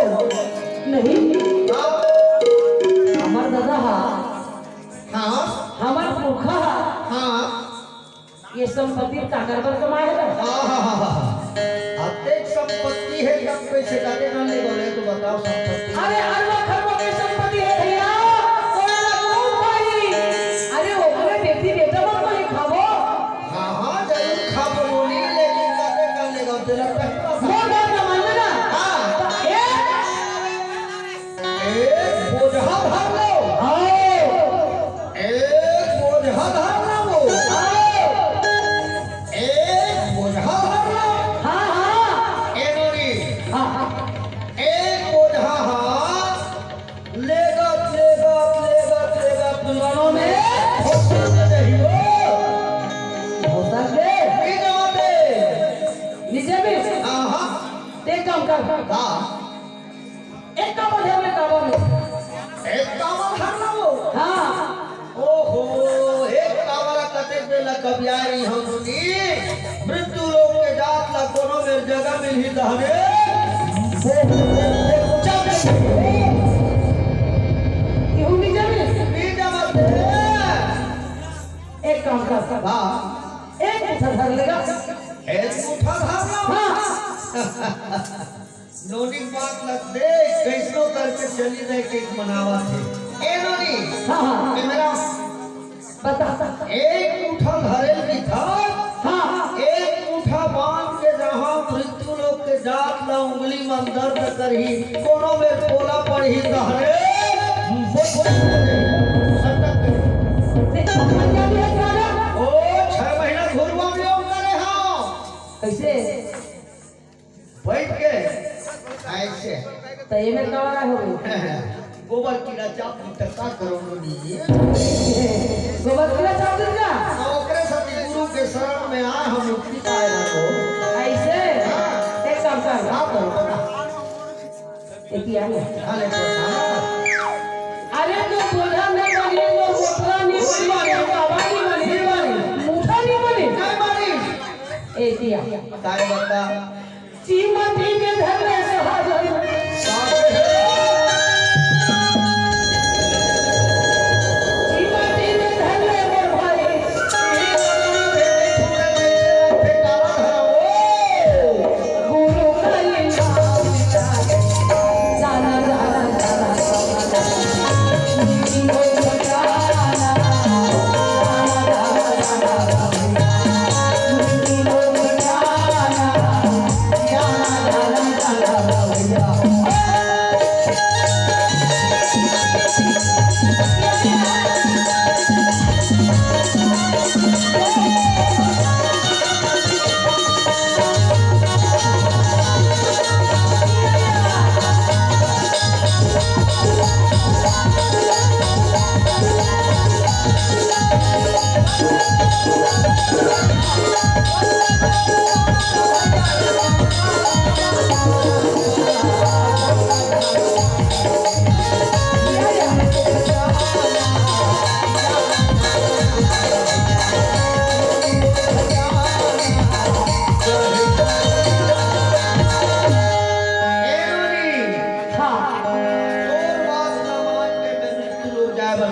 नहीं हमार दादा हाँ हमार पुरखा हाँ ये संपत्ति काकर पर कमाए है अत्यधिक संपत्ति है कब पैसे काटे ना ले बोले तो बताओ संपत्ति अरे अरबों खरबों की संपत्ति है भैया अरे वो बोले बेटी बेटा मत को खाओ हाँ हाँ जरूर खा बोली लेकिन काटे कर लेगा तेरा पहला वो बात न मानना ना हाँ एक बोझा भर लो एक बोझा भर लो एक बोझा भर लो हाँ हाँ एनोरी हाँ हाँ एक बोझा लेगा लेगा लेगा लेगा पुरानों में हो सकते नीचे भी हाँ एक काम कर हाँ एक काम है मैं काम में एक कावल हर लो हाँ ओहो एक कावल कते बेला कभी आ रही हम सुनी मृत्यु लोग के जात ला कोनो मेर जगह मिल ही दहने क्यों नीचे भी नीचे मत एक काम कर हाँ एक उठा धर लेगा एक उठा धर लो हाँ नोनी बात लग दे कैसो करके चली जाए केक मनावा थे ए नोनी हाँ हाँ ए मेरा बता एक उठा धरेल की था हाँ एक उठा बांध के जहाँ मृत्यु लोग के जात ला उंगली में दर्द करही कोनो में पोला पड़ी दहरे ओ 6 महीना घुरवा में करे हाँ कैसे बैठ के ऐसे तो ये में कवर हो गई गोबर कीड़ा चाप टक्का करो नी गोबर किला चाप दे जा ओकरे सती गुरु के शरण में आए हम मुक्ति पाए ना हो ऐसे एक काम कर क्या करो एक ही आने हाले तो अरे तो बोझा नहीं बनी तो बोतला नहीं बनी बाबा नहीं बनी मुठा नहीं बनी नहीं मारी ए दिया काय बता चीमती के धरने से हाजिर चीमती के धरने में भाई गुरु का ये नाम जाना जाना जाना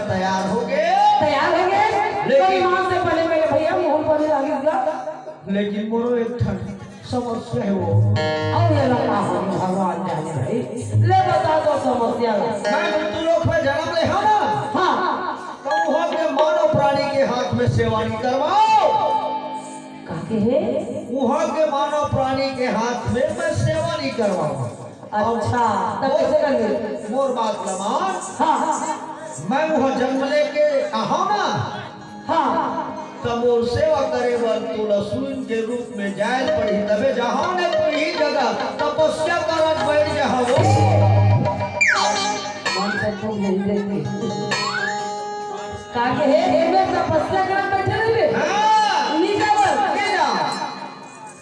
तैयार हो गए लेकिन मां से पहले मेरे भैया मोहन पर लगेगा लेकिन मोरो एक समस्या है वो और ये लगा हो भगवान जाने भाई ले बता दो समस्या मैं मृत्यु लोक में जन्म ले हाँ ना हाँ तो वहाँ के मानव प्राणी के हाथ में सेवा नहीं करवाओ काके है वहाँ के मानव प्राणी के हाथ में मैं सेवा नहीं करवाऊंगा अच्छा तब कैसे करेंगे मोर बात लमान हाँ मैं वहाँ जन्म लेके आहा ना हाँ तब वो सेवा करे बर तू लसून के रूप में जायल पड़ी तबे जहाँ ने कोई जगह तपस्या करत बैठ जहाँ वो मन से तुम नहीं देते काके है में तपस्या करा बैठे रहे हाँ नीचे पर के जा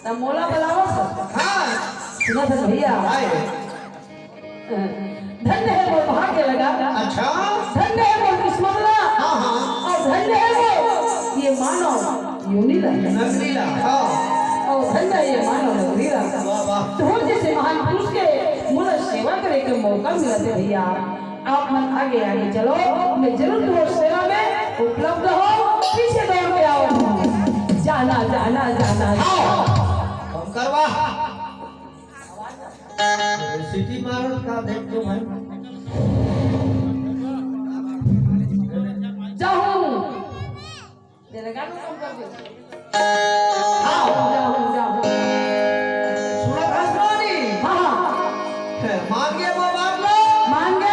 तब मोला बुलाओ हाँ सुना था भैया आए धन्य है वो भाग्य लगा अच्छा धन्य है वो किस्मत लगा हाँ हाँ और धन्य है वो ये मानो यूनी लगा नगरीला हाँ और धन्य है ये मानो नगरीला वाह वाह तो जैसे महान पुरुष के मूल सेवा करे एक मौका मिला है भैया, आप मन आगे आगे चलो, मैं जरूर तुम्हारी सेवा में उपलब्ध हो, पीछे दौड़ के आओ, जाना जाना जाना कम करवा सिटी मारत का देख दो भाई जाऊं तेरे गाना कम कर दे जाऊं जाऊं सुना खासवानी हाँ मान गया वो मान लो मान गए